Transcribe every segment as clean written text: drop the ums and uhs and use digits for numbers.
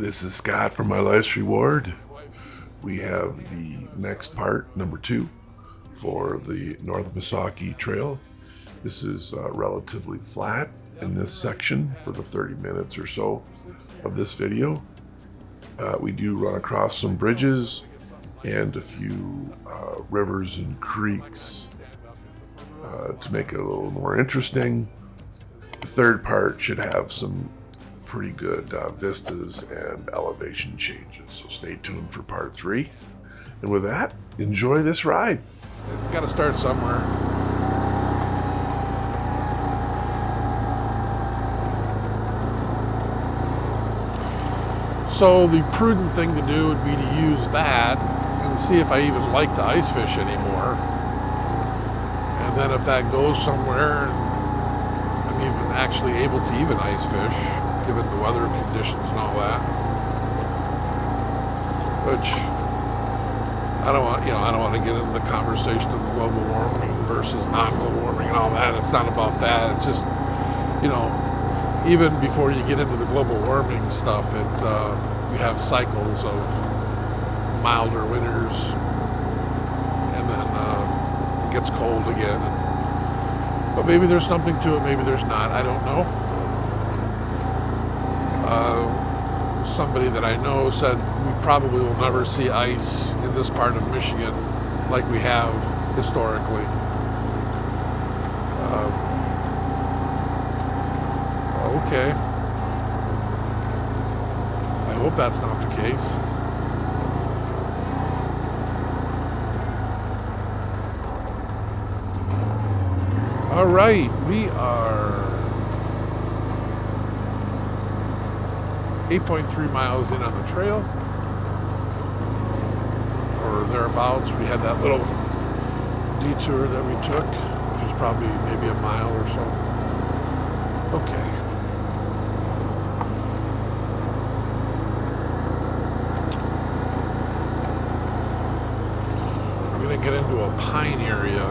This is Scott from My Life's Reward. We have the next part, number 2, for the North Missaukee Trail. This is relatively flat in this section for the 30 minutes or so of this video. We do run across some bridges and a few rivers and creeks to make it a little more interesting. The third part should have some pretty good vistas and elevation changes, so stay tuned for part 3. And with that, enjoy this ride. You've got to start somewhere. So the prudent thing to do would be to use that and see if I even like to ice fish anymore. And then if that goes somewhere and I'm even actually able to even ice fish, given the weather conditions and all that, which I don't want to get into the conversation of global warming versus non-global warming and all that. It's not about that. It's just, even before you get into the global warming stuff, you have cycles of milder winters, and then it gets cold again. But maybe there's something to it, maybe there's not. I don't know. Somebody that I know said we probably will never see ice in this part of Michigan like we have historically. Okay. I hope that's not the case. All right, we are 8.3 miles in on the trail, or thereabouts. We had that little detour that we took, which is probably maybe a mile or so. Okay. We're going to get into a pine area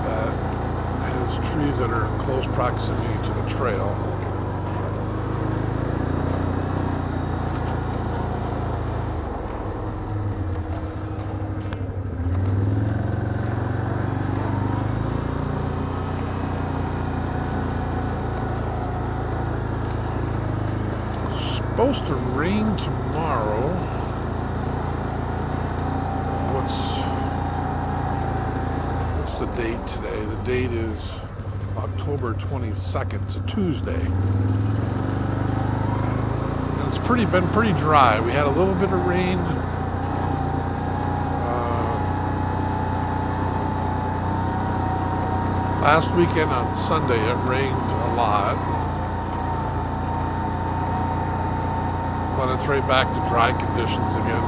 that has trees that are in close proximity to the trail. Supposed to rain tomorrow. What's the date today? The date is October 22nd. It's a Tuesday. And it's been pretty dry. We had a little bit of rain last weekend on Sunday. It rained a lot. But it's right back to dry conditions again.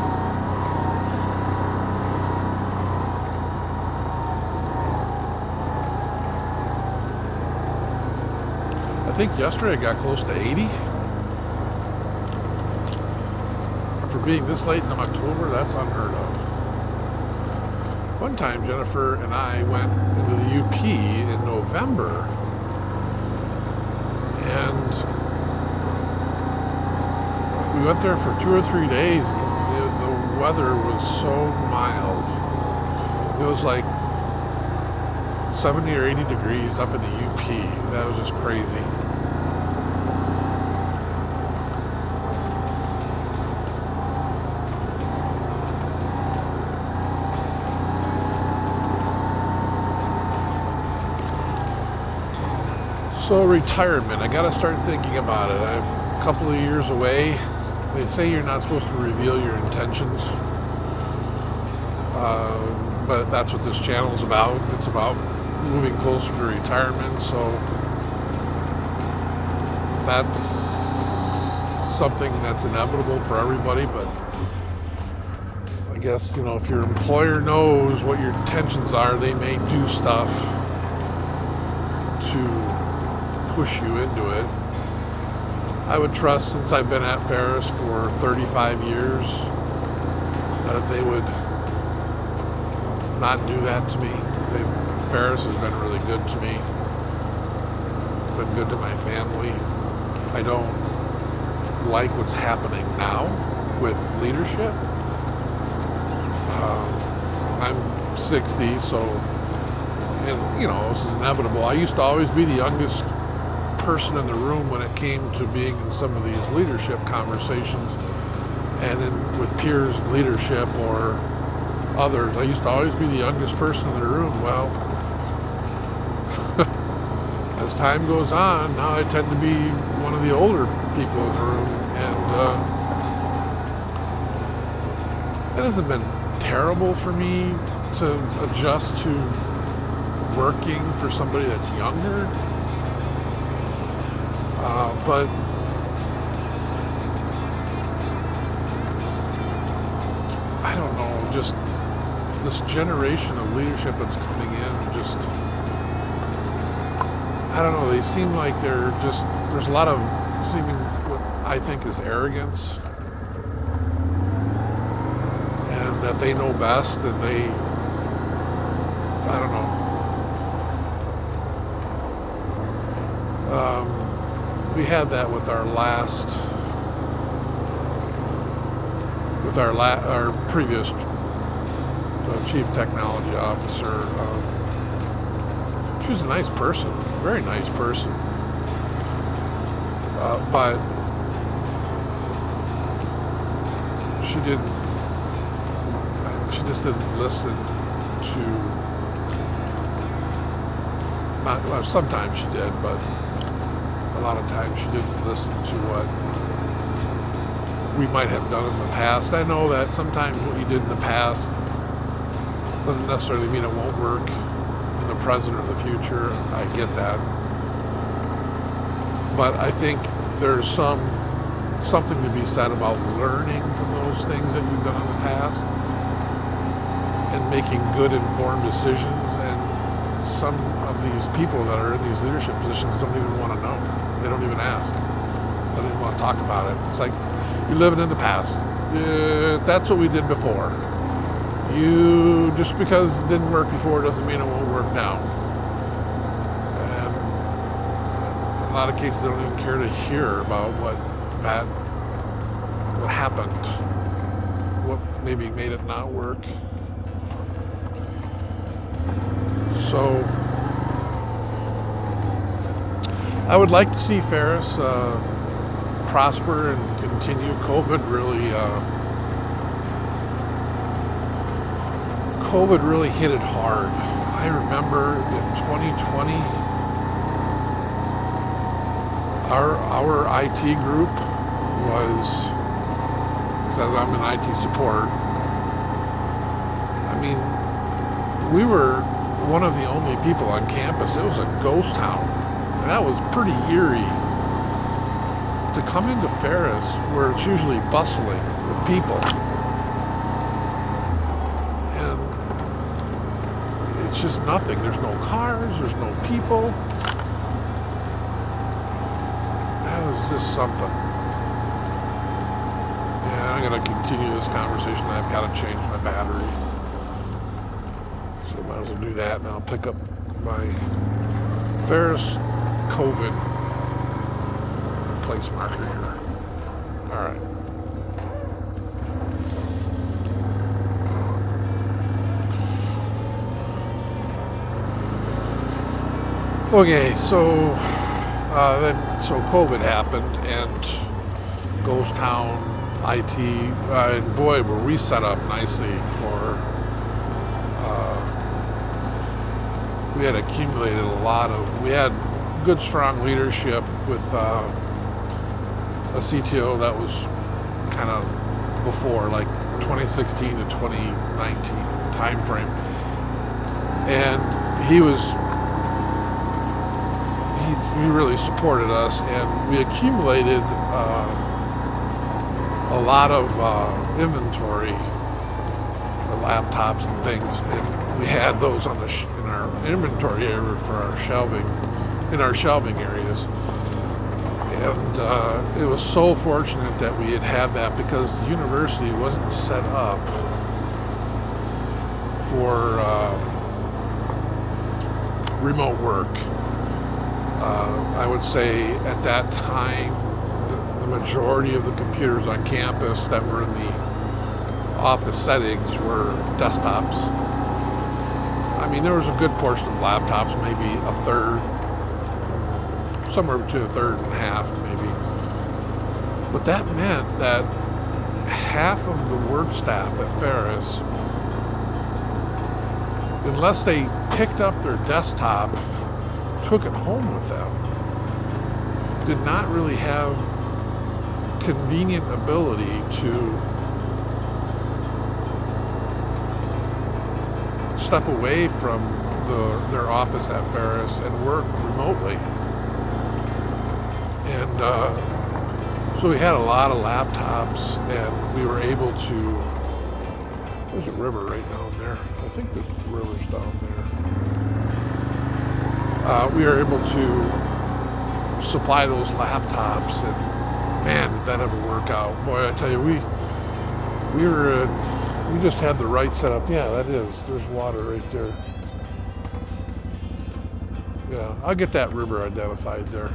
I think yesterday it got close to 80. For being this late in October, that's unheard of. One time Jennifer and I went into the UP in November, and we went there for 2 or 3 days. The weather was so mild. It was like 70 or 80 degrees up in the UP. That was just crazy. So retirement, I gotta start thinking about it. I'm a couple of years away. They say you're not supposed to reveal your intentions, but that's what this channel is about. It's about moving closer to retirement, so that's something that's inevitable for everybody, but I guess, if your employer knows what your intentions are, they may do stuff to push you into it. I would trust, since I've been at Ferris for 35 years, that they would not do that to me. Ferris has been really good to me. It's been good to my family. I don't like what's happening now with leadership. I'm 60, so, and you know, this is inevitable. I used to always be the youngest person in the room when it came to being in some of these leadership conversations, and then with peers leadership or others. I used to always be the youngest person in the room. Well, as time goes on, now I tend to be one of the older people in the room, and it hasn't been terrible for me to adjust to working for somebody that's younger, but I don't know, just this generation of leadership that's coming in, just, I don't know, they seem like they're just, there's a lot of seeming what I think is arrogance, and that they know best, and they, I don't know. We had that with our our previous chief technology officer. She was a nice person, very nice person, but she just didn't listen to, well, sometimes she did, but a lot of times she didn't listen to what we might have done in the past. I know that sometimes what you did in the past doesn't necessarily mean it won't work in the present or the future. I get that. But I think there's something to be said about learning from those things that you've done in the past and making good informed decisions. And some of these people that are in these leadership positions don't even want to know. They don't even ask. They don't even want to talk about it. It's like, you're living in the past. That's what we did before. You, just because it didn't work before doesn't mean it won't work now. And in a lot of cases, they don't even care to hear about what happened, what maybe made it not work. So I would like to see Ferris prosper and continue. COVID really hit it hard. I remember in 2020, our IT group was, because I'm in IT support, I mean, we were one of the only people on campus. It was a ghost town. And that was pretty eerie. To come into Ferris, where it's usually bustling with people, and it's just nothing. There's no cars, there's no people. That was just something. Yeah, I'm going to continue this conversation. I've got to change my battery. So I might as well do that, and I'll pick up my Ferris COVID place marker here. All right. Okay, so so COVID happened, and Ghost Town IT, and boy, were we set up nicely for. We had accumulated a lot of. We had good, strong leadership with a CTO that was kind of before, like 2016 to 2019 time frame, and he really supported us, and we accumulated a lot of inventory, laptops and things, and we had those on in our inventory area for our shelving, in our shelving areas. And it was so fortunate that we had that, because the university wasn't set up for remote work. I would say at that time, the majority of the computers on campus that were in the office settings were desktops. I mean, there was a good portion of laptops, maybe a third, somewhere between a third and half, maybe. But that meant that half of the work staff at Ferris, unless they picked up their desktop, took it home with them, did not really have convenient ability to step away from their office at Ferris and work remotely. And so we had a lot of laptops, and we were able to, there's a river right down there. I think the river's down there. We were able to supply those laptops, and man, did that ever work out. Boy, I tell you, we just had the right setup. Yeah, that is. There's water right there. Yeah, I'll get that river identified there.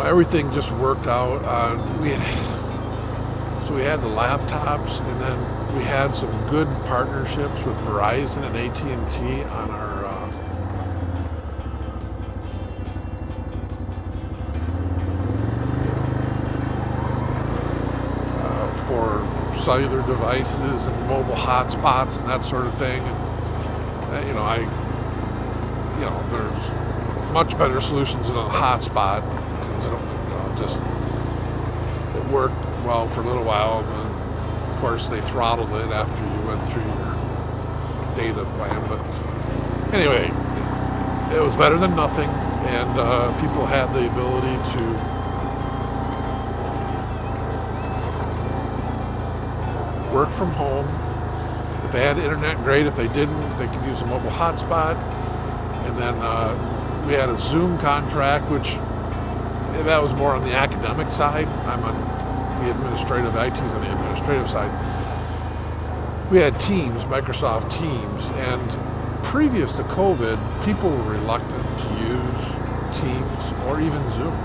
Everything just worked out. So we had the laptops, and then we had some good partnerships with Verizon and AT&T on our for cellular devices and mobile hotspots and that sort of thing. And there's much better solutions than a hotspot, because it worked well for a little while, and then of course they throttled it after you went through your data plan. But anyway, it was better than nothing, and people had the ability to work from home. If they had internet, great. If they didn't, they could use a mobile hotspot. And then we had a Zoom contract, which that was more on the academic side. I'm on the administrative, IT's on the administrative side. We had Teams, Microsoft Teams, and previous to COVID, people were reluctant to use Teams or even Zoom.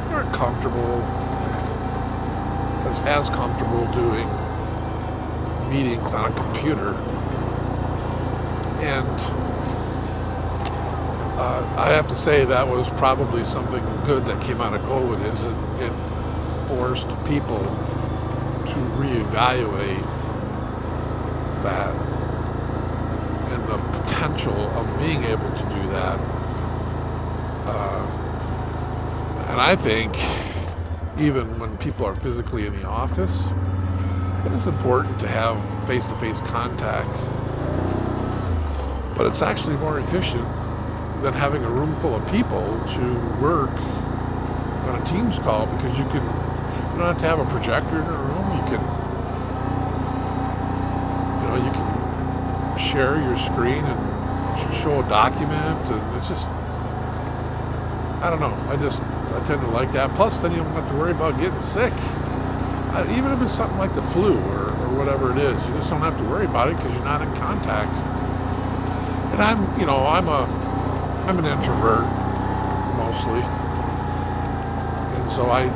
They weren't comfortable, as comfortable doing meetings on a computer. And I have to say that was probably something good that came out of COVID, is it forced people to reevaluate that and the potential of being able to do that. And I think even when people are physically in the office, it is important to have face-to-face contact. But it's actually more efficient than having a room full of people to work on a Teams call, because you don't have to have a projector in a room. You can share your screen and show a document, and it's just, I don't know, I tend to like that. Plus, then you don't have to worry about getting sick. Even if it's something like the flu or whatever it is, you just don't have to worry about it because you're not in contact. And I'm an introvert mostly, and so I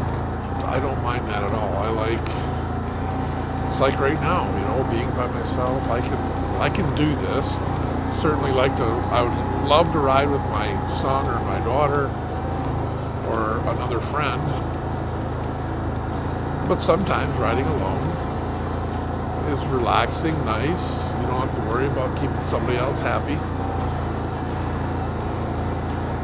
don't mind that at all. It's like right now, being by myself. I can do this. Certainly I would love to ride with my son or my daughter or another friend, but sometimes riding alone is relaxing, nice. You don't have to worry about keeping somebody else happy.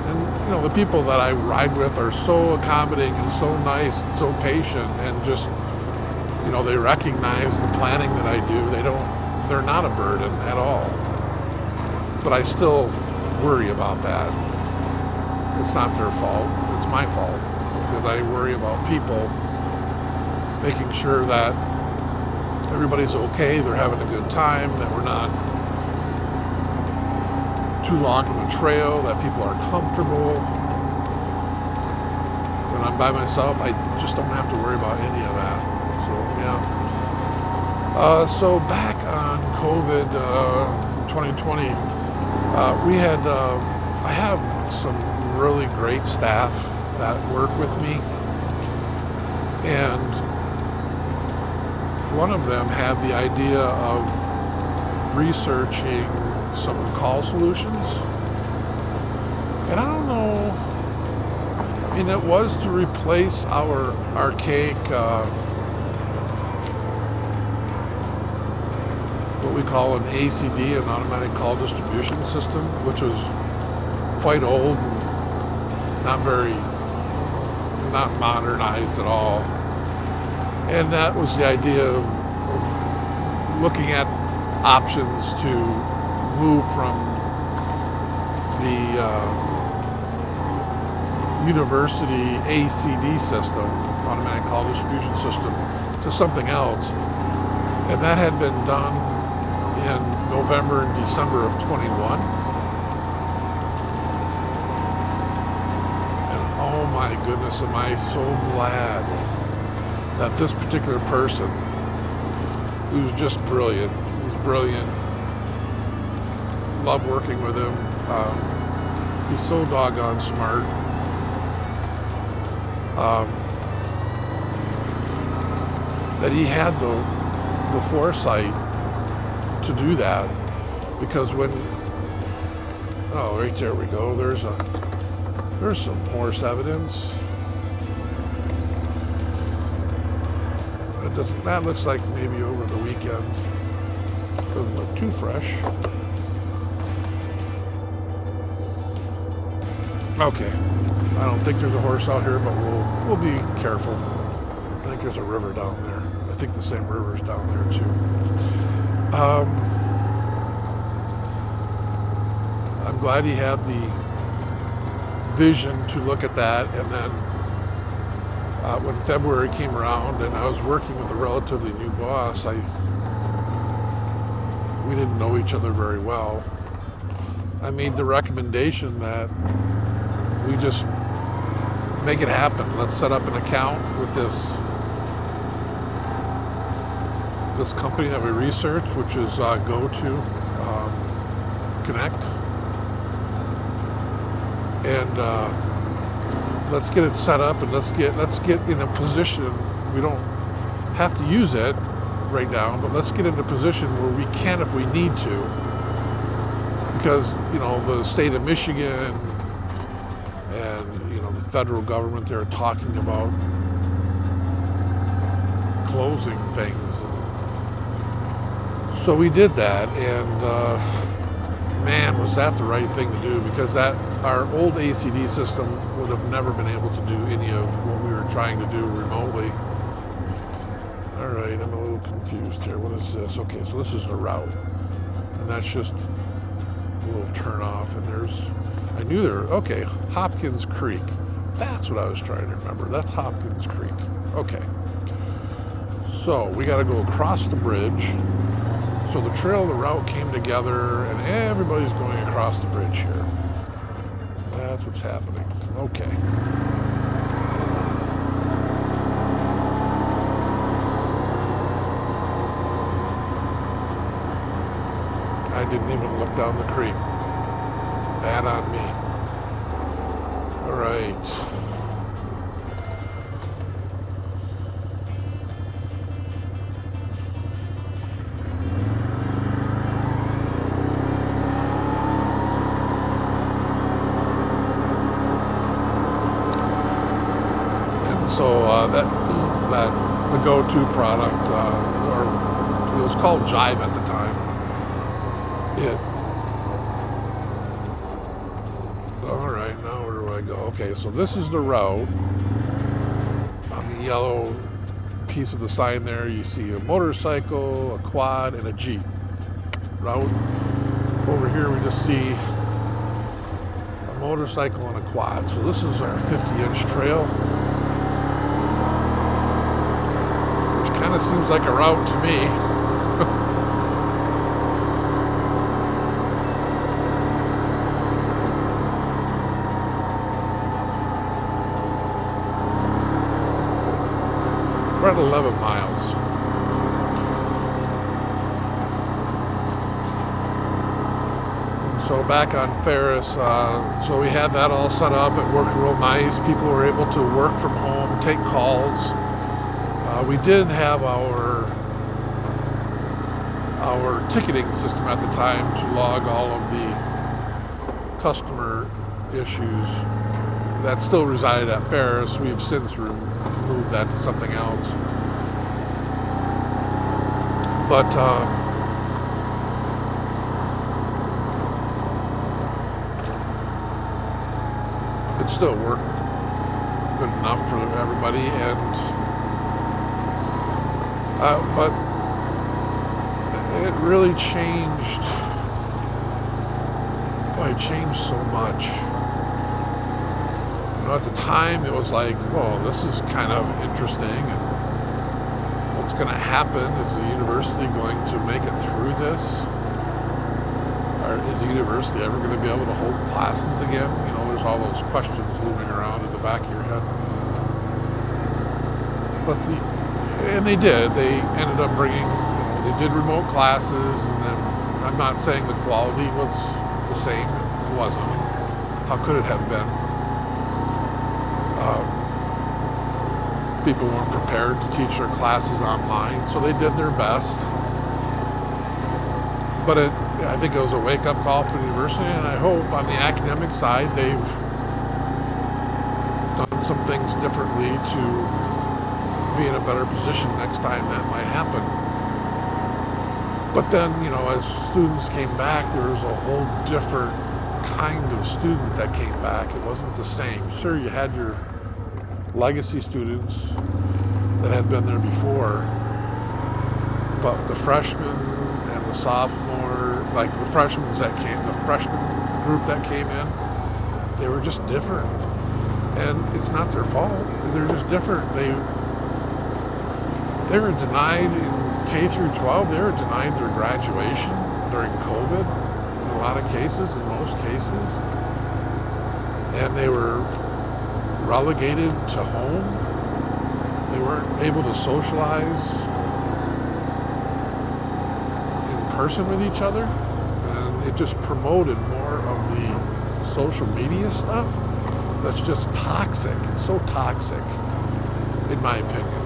And the people that I ride with are so accommodating and so nice and so patient, and just they recognize the planning that I do. They're not a burden at all. But I still worry about that. It's not their fault, it's my fault, because I worry about people, making sure that everybody's okay, they're having a good time, that we're not too long on the trail, that people are comfortable. When I'm by myself, I just don't have to worry about any of that. So, yeah. So back on COVID 2020, we had I have some really great staff that work with me, and one of them had the idea of researching some call solutions. And I don't know, I mean, it was to replace our archaic, what we call an ACD, an automatic call distribution system, which was quite old and not modernized at all. And that was the idea of looking at options to move from the university ACD system, automatic call distribution system, to something else. And that had been done in November and December of 21. And oh my goodness, am I so glad that this particular person, who's just brilliant, love working with him. He's so doggone smart. That he had the foresight to do that, because when, oh, right there we go. There's some horse evidence. That looks like maybe over the weekend. Doesn't look too fresh. Okay, I don't think there's a horse out here, but we'll be careful. I think there's a river down there. I think the same river's down there too. I'm glad he had the vision to look at that, and then when February came around and I was working with a relatively new boss, we didn't know each other very well. I made the recommendation that we just make it happen. Let's set up an account with this company that we researched, which is GoTo Connect, and let's get it set up, and let's get in a position. We don't have to use it right now, but let's get in a position where we can if we need to, because the state of Michigan and the federal government, they're talking about closing things. So we did that, and man, was that the right thing to do, because our old ACD system would have never been able to do any of what we were trying to do remotely. All right, I'm a little confused here. What is this? Okay, so this is the route, and that's just a little turn off, and I knew okay, Hopkins Creek. That's what I was trying to remember. That's Hopkins Creek. Okay. So we got to go across the bridge. So the trail and the route came together, and everybody's going across the bridge here. That's what's happening. Okay. I didn't even look down the creek. Bad on me. All right. So the GoTo product, or it was called Jive at the time. All right, now where do I go? Okay, so this is the route. On the yellow piece of the sign there, you see a motorcycle, a quad, and a Jeep. Route. Over here, we just see a motorcycle and a quad. So this is our 50-inch trail. Kind of seems like a route to me. We're at 11 miles. So back on Ferris, so we had that all set up. It worked real nice. People were able to work from home, take calls. We did have our ticketing system at the time to log all of the customer issues that still resided at Ferris. We've since moved that to something else. But it still worked good enough for everybody, and but it really changed. Boy, it changed so much. You know, at the time, it was like, well, this is kind of interesting, and what's going to happen? Is the university going to make it through this? Or is the university ever going to be able to hold classes again? You know, there's all those questions looming around in the back of your head. And they did. They ended up bringing, they did remote classes, and then I'm not saying the quality was the same. It wasn't. How could it have been? People weren't prepared to teach their classes online, so they did their best. But I think it was a wake-up call for the university, and I hope on the academic side they've done some things differently to be in a better position next time that might happen. But then, you know, as students came back, there was a whole different kind of student that came back. It wasn't the same. Sure, you had your legacy students that had been there before, but the freshmen and the sophomore, like the freshman group that came in, they were just different. And it's not their fault. They're just different. They were denied in K through 12, they were denied their graduation during COVID in a lot of cases, in most cases. And they were relegated to home. They weren't able to socialize in person with each other. And it just promoted more of the social media stuff that's just toxic. It's so toxic, in my opinion.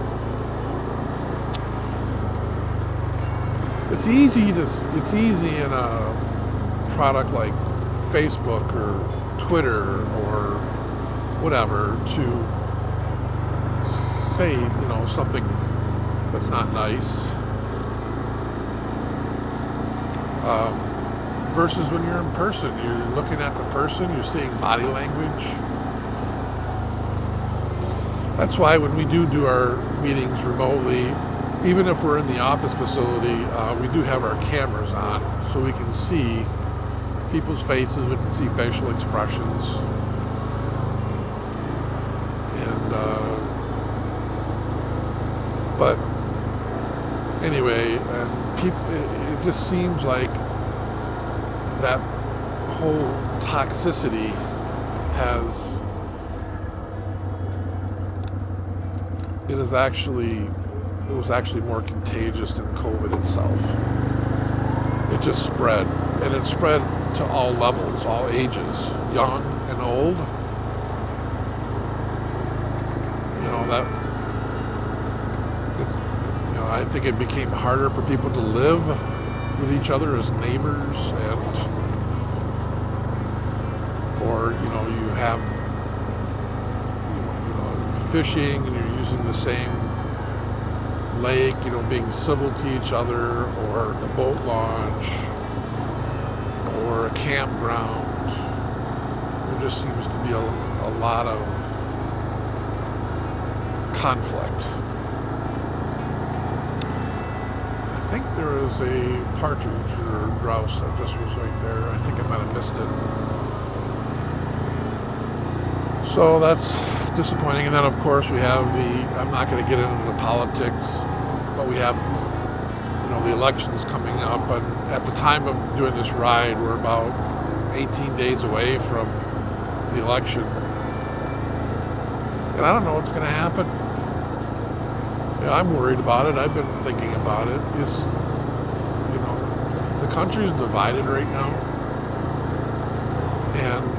It's easy in a product like Facebook or Twitter or whatever to say, you know, something that's not nice. Versus when you're in person, you're looking at the person, you're seeing body language. That's why when we do our meetings remotely, even if we're in the office facility, we do have our cameras on so we can see people's faces, we can see facial expressions. And, but anyway, it just seems like that whole toxicity it was actually more contagious than COVID itself. It just spread, and it spread to all levels, all ages, young and old. You know, I think it became harder for people to live with each other as neighbors, or you know, you have fishing and you're using the same lake, you know, being civil to each other, or the boat launch, or a campground. There just seems to be a lot of conflict. I think there was a partridge or grouse that just was right there. I think I might have missed it. So that's disappointing. And then of course we have I'm not going to get into the politics, but we have, you know, the elections coming up, and at the time of doing this ride, we're about 18 days away from the election. And I don't know what's going to happen. Yeah, I'm worried about it. I've been thinking about it. The country's divided right now. And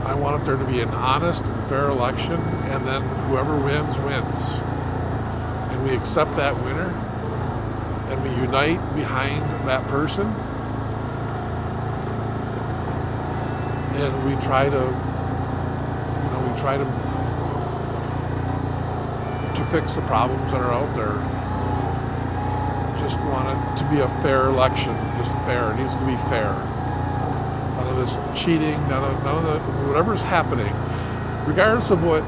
I want there to be an honest and fair election, and then whoever wins, wins. And we accept that winner, and we unite behind that person, and we try to fix the problems that are out there. Just want it to be a fair election, just fair. It needs to be fair. None of this cheating, none of the whatever's happening, regardless of what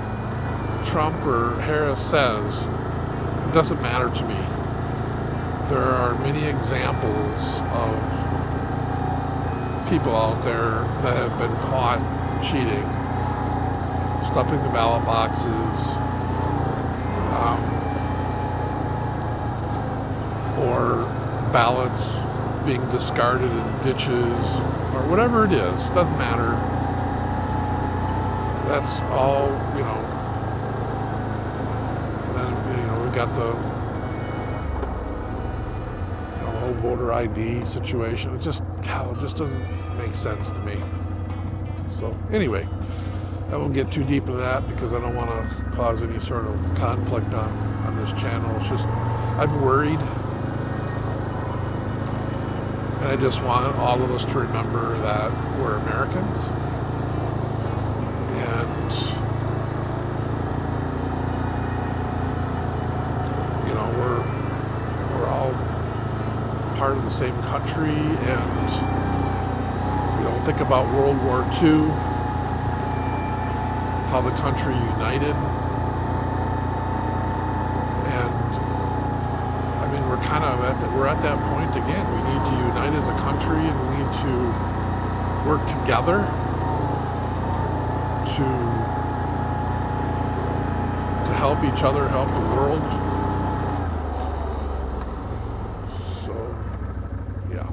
Trump or Harris says, it doesn't matter to me. There are many examples of people out there that have been caught cheating, stuffing the ballot boxes, or ballots being discarded in ditches, or whatever it is. Doesn't matter. That's all, then, we got the whole voter ID situation. It just doesn't make sense to me. So anyway, I won't get too deep into that because I don't want to cause any sort of conflict on this channel. It's just, I'm worried. And I just want all of us to remember that we're Americans. And, we're all part of the same country, and we don't think about World War II, how the country united. We're at that point again. We need to unite as a country, and we need to work together to help each other, help the world. So, yeah.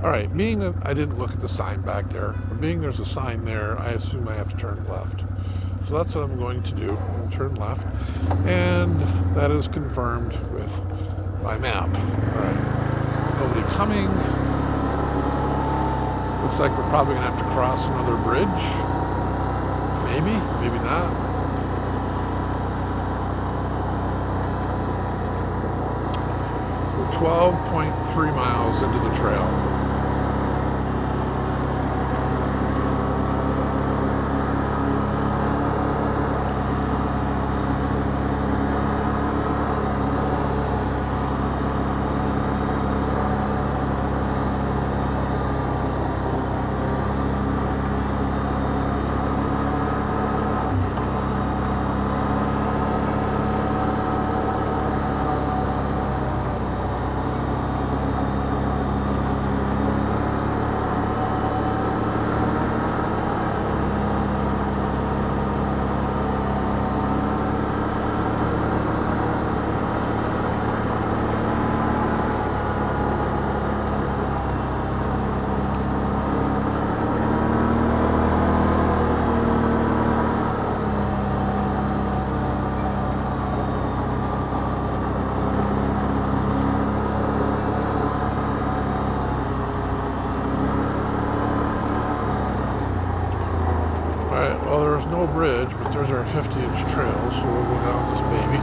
All right, being that I didn't look at the sign back there, but being there's a sign there, I assume I have to turn left. So that's what I'm going to do. I'll turn left, and that is confirmed with my map. All right, nobody coming. Looks like we're probably gonna have to cross another bridge. Maybe, maybe not. We're 12.3 miles into the trail. Well, there's no bridge, but there's our 50-inch trail, so we'll go down this baby.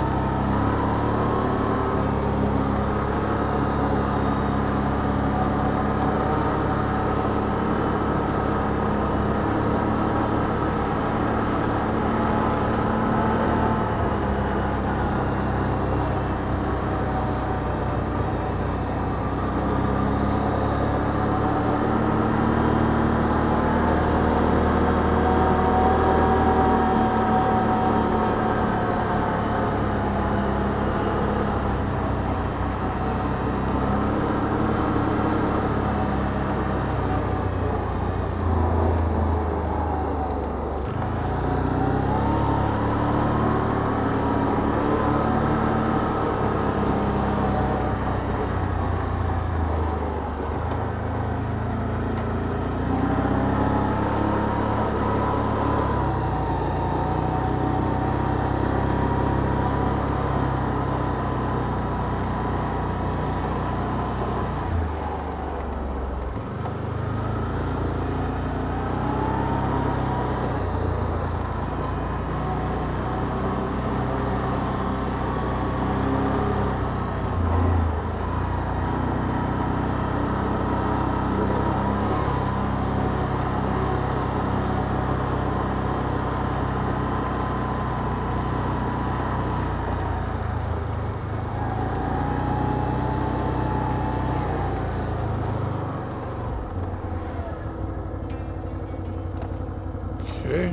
Okay.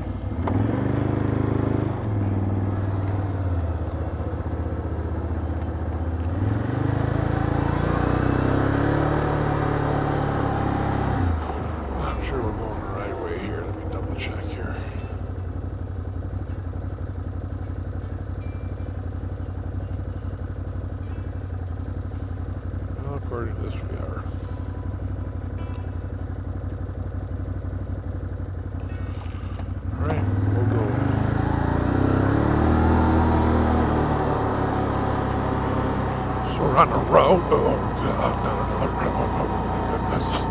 Not sure we're going the right way here. Let me double check here. Well, according to this, we are. All right, we'll go. So we're on a road. Oh, God, not another road. Oh, my goodness.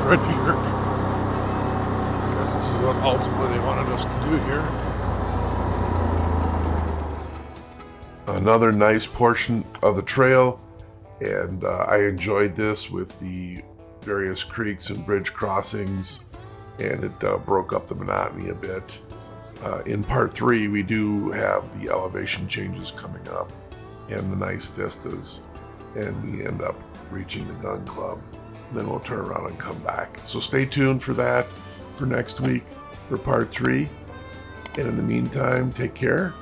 Right here. I guess this is what ultimately they wanted us to do here. Another nice portion of the trail, and I enjoyed this with the various creeks and bridge crossings, and it broke up the monotony a bit. In part 3, we do have the elevation changes coming up and the nice vistas, and we end up reaching the gun club. Then we'll turn around and come back. So stay tuned for that for next week for part 3. And in the meantime, take care,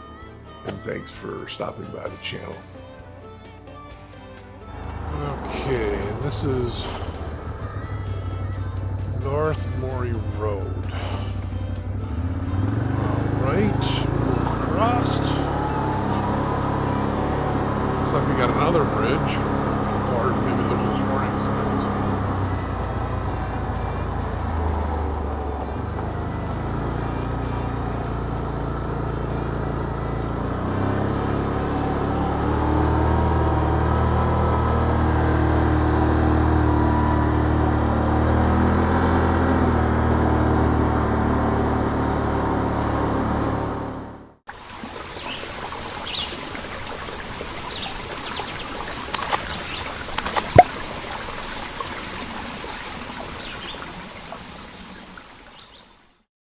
and thanks for stopping by the channel. Okay, and this is North Morey Road. Alright, crossed. Looks like we got another bridge.